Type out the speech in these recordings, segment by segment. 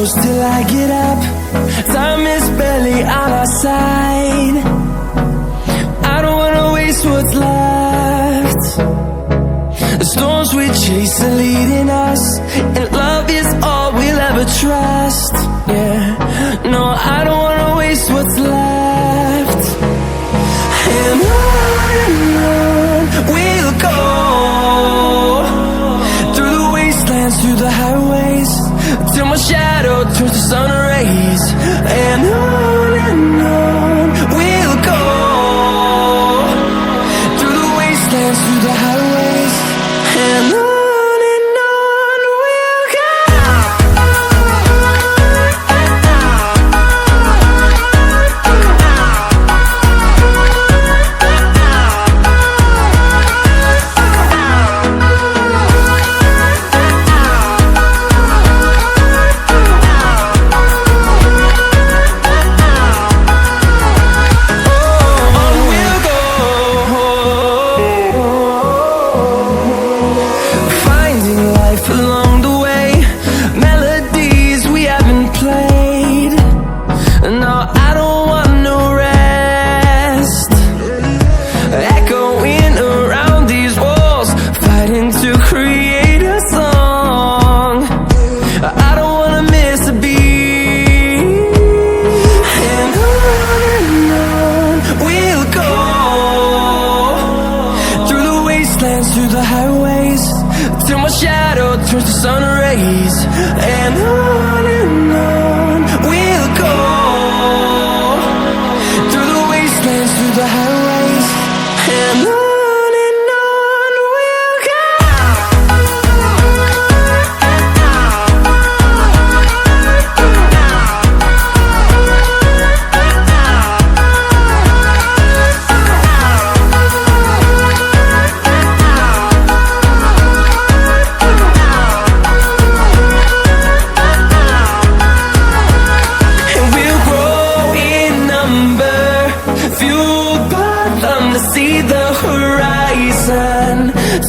close till I get up. Time is barely on our side. I don't wanna waste what's left. The storms we chase are leading us, and love is all we'll ever trust. Yeah, no, I don't wanna waste what's left. And on we'll go, through the wastelands, through the highways, till my shadow turns to sun rays. And on we'll go, through the wastelands, through the highways, and on we'll go. Along the way, melodies we haven't played. No, I don't want no rest. Echoing around these walls, fighting to create a song. I don't wanna miss a beat. And on we'll go, through the wastelands, through the highways, till my shadow turns to sun rays. And on we'll go, through the wastelands, through the highways, and on we'll go. See the horizon,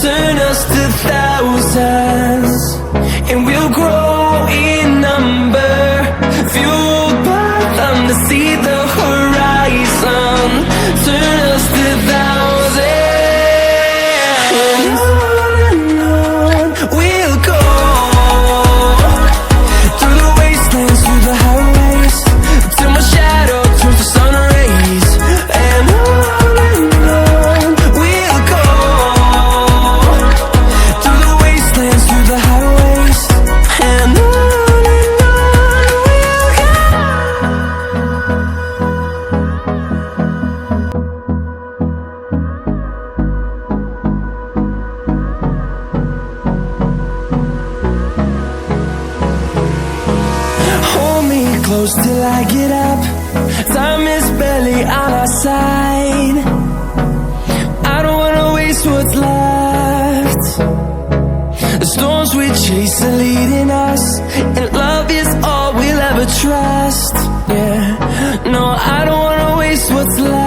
turn us to thousands, and we'll grow in number, fueled by them to see the horizon, turn us to thousands. And on we'll go, through the wastelands, through the highways, till my shadow turns to sun rays. And close till I get up. Time is barely on our side. I don't wanna waste what's left. The storms we chase are leading us, and love is all we'll ever trust. Yeah, no, I don't wanna waste what's left.